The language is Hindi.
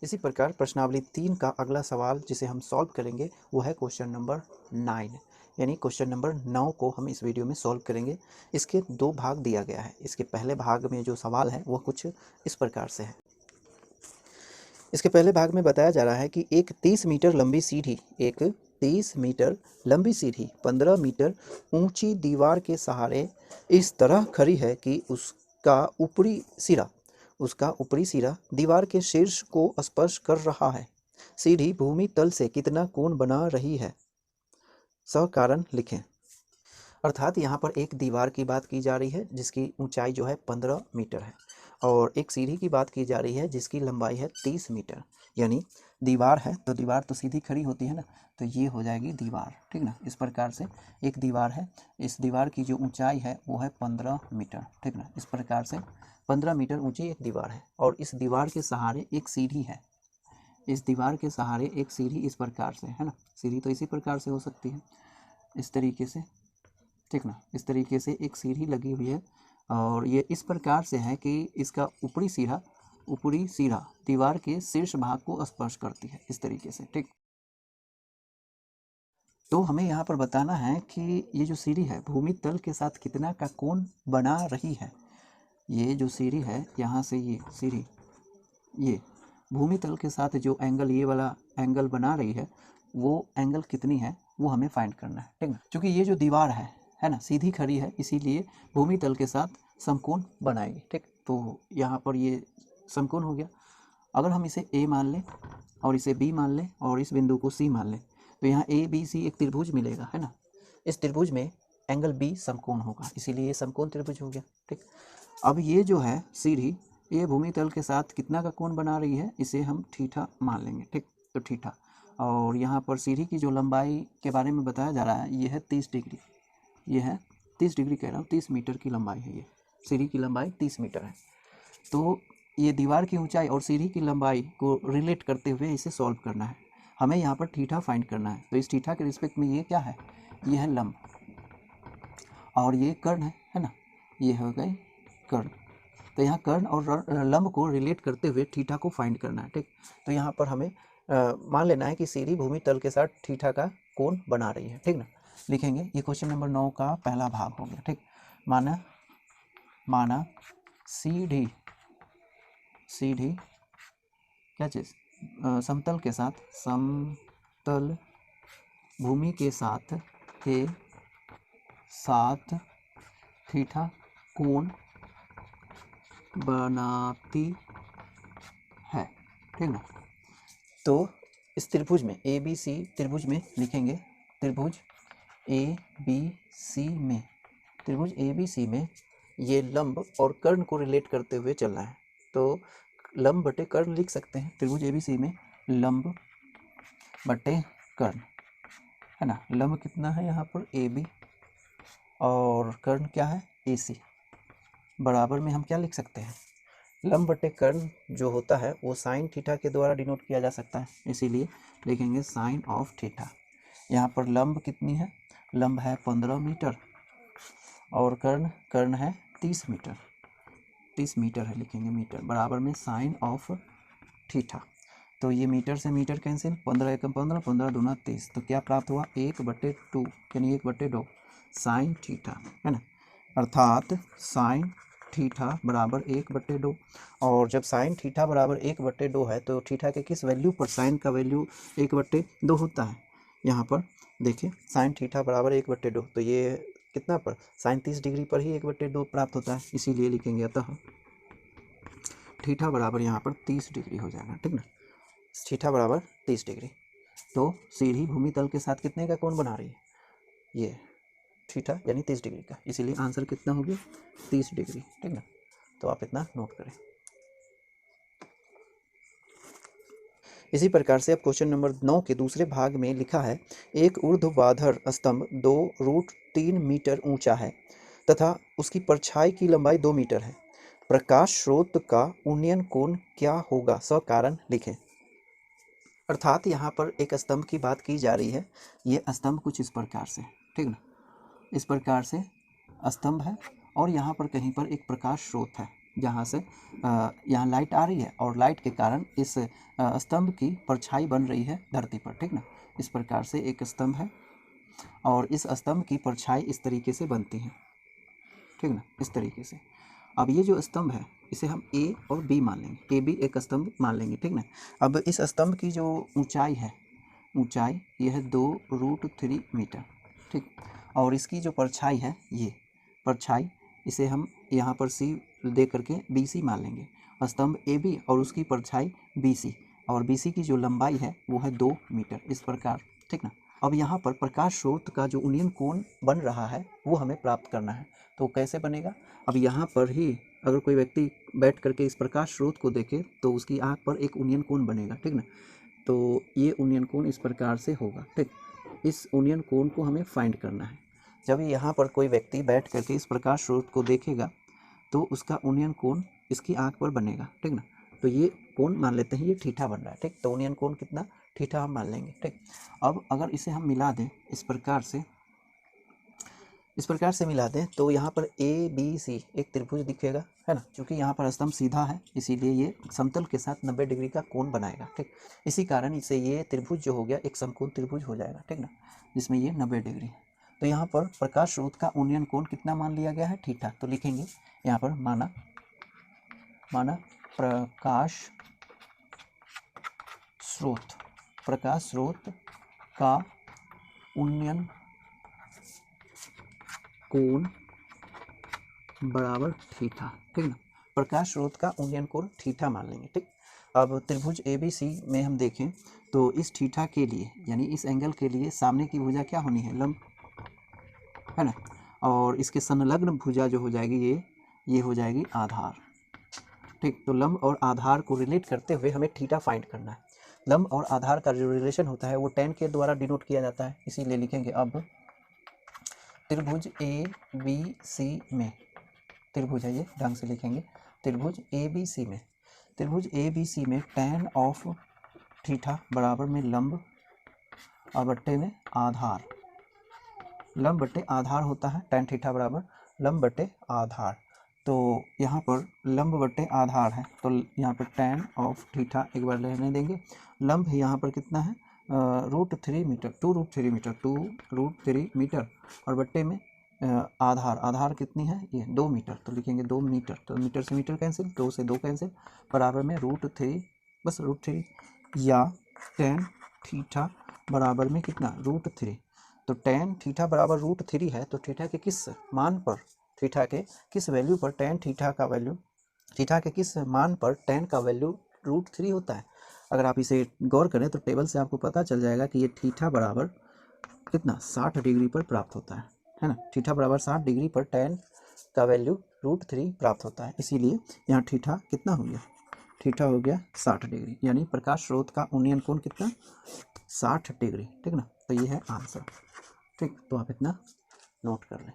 इसी प्रकार प्रश्नावली 3 का अगला सवाल जिसे हम सॉल्व करेंगे वो है क्वेश्चन नंबर 9, यानी क्वेश्चन नंबर 9 को हम इस वीडियो में सॉल्व करेंगे। इसके 2 भाग दिया गया है। इसके पहले भाग में जो सवाल है वो कुछ इस प्रकार से है। इसके पहले भाग में बताया जा रहा है कि एक 30 मीटर लंबी सीढ़ी 15 मीटर ऊंची दीवार के सहारे इस तरह खड़ी है कि उसका ऊपरी सिरा दीवार के शीर्ष को स्पर्श कर रहा है। सीढ़ी भूमि तल से कितना कोण बना रही है, सकारण लिखें। अर्थात यहाँ पर एक दीवार की बात की जा रही है जिसकी ऊंचाई जो है 15 मीटर है और एक सीढ़ी की बात की जा रही है जिसकी लंबाई है 30 मीटर। यानी दीवार है तो दीवार तो सीधी खड़ी होती है ना, तो ये हो जाएगी दीवार, ठीक ना। इस प्रकार से एक दीवार है, इस दीवार की जो ऊंचाई है वो है 15 मीटर, ठीक ना। इस प्रकार से 15 मीटर ऊंची एक दीवार है और इस दीवार के सहारे एक सीढ़ी है। इस दीवार के सहारे एक सीढ़ी इस प्रकार से है ना, सीढ़ी तो इसी प्रकार से हो सकती है, इस तरीके से, ठीक ना। इस तरीके से एक सीढ़ी लगी हुई है और ये इस प्रकार से है कि इसका ऊपरी सिरा दीवार के शीर्ष भाग को स्पर्श करती है, इस तरीके से, ठीक। तो हमें यहाँ पर बताना है कि ये जो सीढ़ी है भूमि तल के साथ कितना का कोण बना रही है। ये जो सीढ़ी है यहाँ से ये सीढ़ी ये भूमि तल के साथ जो एंगल, ये वाला एंगल बना रही है वो एंगल कितनी है वो हमें फाइंड करना है, ठीक ना। क्योंकि ये जो दीवार है ना, सीधी खड़ी है, इसीलिए भूमि तल के साथ समकोण बनाएगी, ठीक। तो यहाँ पर ये समकोण हो गया। अगर हम इसे A मान लें और इसे B मान लें और इस बिंदु को C मान लें तो यहाँ ABC एक त्रिभुज मिलेगा, है ना। इस त्रिभुज में एंगल B समकोण होगा, इसीलिए ये समकोण त्रिभुज हो गया, ठीक। अब ये जो है सीढ़ी ये भूमि तल के साथ कितना का कोण बना रही है, इसे हम थीटा मान लेंगे, ठीक। तो थीटा, और यहाँ पर सीढ़ी की जो लंबाई के बारे में बताया जा रहा है ये है 30 डिग्री, ये है 30 डिग्री कह रहा हूँ, 30 मीटर की लंबाई है। ये सीढ़ी की लंबाई 30 मीटर है। तो ये दीवार की ऊंचाई और सीढ़ी की लंबाई को रिलेट करते हुए इसे सॉल्व करना है। हमें यहाँ पर थीटा फाइंड करना है। तो इस थीटा के रिस्पेक्ट में ये क्या है, ये है लंब और ये कर्ण है ना, ये हो गई कर्ण। तो यहाँ कर्ण और लंब को रिलेट करते हुए थीटा को फाइंड करना है, ठीक। तो यहाँ पर हमें मान लेना है कि सीढ़ी भूमि तल के साथ थीटा का कोण बना रही है, ठीक ना। लिखेंगे, ये क्वेश्चन नंबर 9 का पहला भाग हो गया, ठीक। माना सीढ़ी क्या चीज़, समतल भूमि के साथ थीटा कोण बनाती है, ठीक ना। तो इस त्रिभुज में ABC त्रिभुज में लिखेंगे, त्रिभुज ABC में ये लंब और कर्ण को रिलेट करते हुए चलना है। तो लंब बटे कर्ण लिख सकते हैं। त्रिभुज ABC में लंब बटे कर्ण, है ना। लंब कितना है यहाँ पर AB और कर्ण क्या है AC। बराबर में हम क्या लिख सकते हैं, लंब बटे कर्ण जो होता है वो साइन थीटा के द्वारा डिनोट किया जा सकता है, इसीलिए लिखेंगे साइन ऑफ थीटा। यहाँ पर लंब कितनी है, लंब है 15 मीटर और कर्ण है 30 मीटर, 30 मीटर है, लिखेंगे मीटर, बराबर में साइन ऑफ थीटा। तो ये मीटर से मीटर कैंसिल, 15 एकम 15, 15 दूना 30, तो क्या प्राप्त हुआ 1/2 यानी 1/2 साइन थीटा, है ना। अर्थात साइन थीटा बराबर 1/2। और जब साइन थीटा बराबर 1/2 है तो थीटा के किस वैल्यू पर साइन का वैल्यू 1/2 होता है। यहाँ पर देखिए साइन थीटा बराबर 1/2, तो ये कितना पर, साइन 30 डिग्री पर ही 1/2 प्राप्त होता है, इसीलिए लिखेंगे अतः थीटा बराबर यहाँ पर 30 डिग्री हो जाएगा, ठीक ना। थीटा बराबर 30 डिग्री। तो सीढ़ी भूमि तल के साथ कितने का कोण बना रही है, ये थीटा यानी 30 डिग्री का, इसीलिए आंसर कितना हो गया 30 डिग्री, ठीक ना। तो आप इतना नोट करें। इसी प्रकार से अब क्वेश्चन नंबर 9 के दूसरे भाग में लिखा है, एक ऊर्ध्वाधर स्तंभ 2√3 मीटर ऊंचा है तथा उसकी परछाई की लंबाई 2 मीटर है। प्रकाश स्रोत का उन्नयन कोण क्या होगा, सकारण लिखें। अर्थात यहाँ पर एक स्तंभ की बात की जा रही है। ये स्तंभ कुछ इस प्रकार से, ठीक ना। इस प्रकार से स्तंभ है और यहाँ पर कहीं पर एक प्रकाश स्रोत है जहाँ से यहाँ लाइट आ रही है और लाइट के कारण इस स्तंभ की परछाई बन रही है धरती पर, ठीक ना। इस प्रकार से एक स्तंभ है और इस स्तंभ की परछाई इस तरीके से बनती है, ठीक ना, इस तरीके से। अब ये जो स्तंभ है इसे हम ए और बी मान लेंगे, ए बी एक स्तंभ मान लेंगे, ठीक ना। अब इस स्तंभ की जो ऊंचाई है, ऊंचाई यह है 2√3 मीटर, ठीक। और इसकी जो परछाई है, ये परछाई इसे हम यहाँ पर सी दे करके बी सी मान लेंगे। स्तंभ ए बी और उसकी परछाई बी सी, और बी सी की जो लंबाई है वो है 2 मीटर, इस प्रकार, ठीक ना। अब यहाँ पर प्रकाश स्रोत का जो उन्नयन कोण बन रहा है वो हमें प्राप्त करना है। तो कैसे बनेगा? अब यहाँ पर ही अगर कोई व्यक्ति बैठ करके इस प्रकाश स्रोत को देखे तो उसकी आँख पर एक उन्नयन कोण बनेगा, ठीक ना। तो ये उन्नयन कोण इस प्रकार से होगा, ठीक। इस उन्नयन कोण को हमें फाइंड करना है। जब यहाँ पर कोई व्यक्ति बैठ करके इस प्रकाश स्रोत को देखेगा तो उसका उन्नयन कोण इसकी आँख पर बनेगा, ठीक ना। तो ये कोण मान लेते हैं, ये थीटा बन रहा है, ठीक। तो उन्नयन कोण कितना? थीटा हम मान लेंगे, ठीक। अब अगर इसे हम मिला दें इस प्रकार से मिला दें तो यहाँ पर ए बी सी एक त्रिभुज दिखेगा, है ना। क्योंकि यहाँ पर स्तंभ सीधा है इसीलिए ये समतल के साथ 90 डिग्री का कोण बनाएगा, ठीक। इसी कारण इसे ये त्रिभुज जो हो गया एक समकोण त्रिभुज हो जाएगा, ठीक ना, जिसमें ये 90 डिग्री है। तो यहाँ पर प्रकाश स्रोत का उन्नयन कोण कितना मान लिया गया है? थीटा। तो लिखेंगे यहाँ पर माना प्रकाश स्रोत का उन्नयन कोण बराबर थीटा, ठीक ना। प्रकाश स्रोत का उन्नयन कोण थीटा मान लेंगे, ठीक। अब त्रिभुज ABC में हम देखें तो इस थीटा के लिए यानी इस एंगल के लिए सामने की भुजा क्या होनी है? लंब, है ना। और इसके संलग्न भुजा जो हो जाएगी ये हो जाएगी आधार, ठीक। तो लंब और आधार को रिलेट करते हुए हमें थीटा फाइंड करना है। लंब और आधार का जो रिलेशन होता है वो tan के द्वारा डिनोट किया जाता है, इसीलिए लिखेंगे अब त्रिभुज ABC में, त्रिभुज है ये, ढंग से लिखेंगे, त्रिभुज ABC में tan ऑफ थीटा बराबर में लंब और बट्टे में आधार, लंब बट्टे आधार होता है, tan थीटा बराबर लंब बट्टे आधार। तो यहाँ पर लंब बट्टे आधार है तो यहाँ पर tan ऑफ थीटा एक बार लेने देंगे। लंब यहाँ पर कितना है? √3 मीटर, 2√3 मीटर और बट्टे में आधार कितनी है? ये 2 मीटर, तो लिखेंगे 2 मीटर। तो मीटर से मीटर कैंसिल, 2 से 2 कैंसिल, बराबर में √3, बस √3 या tan थीटा बराबर में कितना? √3। तो tan थीटा बराबर √3 है तो थीटा के किस मान पर, थीटा के किस वैल्यू पर tan थीटा का वैल्यू, थीटा के किस मान पर tan का वैल्यू √3 होता है? अगर आप इसे गौर करें तो टेबल से आपको पता चल जाएगा कि ये थीटा बराबर कितना? 60 डिग्री पर प्राप्त होता है ना। थीटा बराबर 60 डिग्री पर tan का वैल्यू √3 प्राप्त होता है, इसीलिए यहाँ थीटा कितना हो गया? थीटा हो गया 60 डिग्री, यानी प्रकाश स्रोत का उन्नयन कोण कितना? 60 डिग्री, ठीक ना। तो ये है आंसर, ठीक। तो आप इतना नोट कर लें।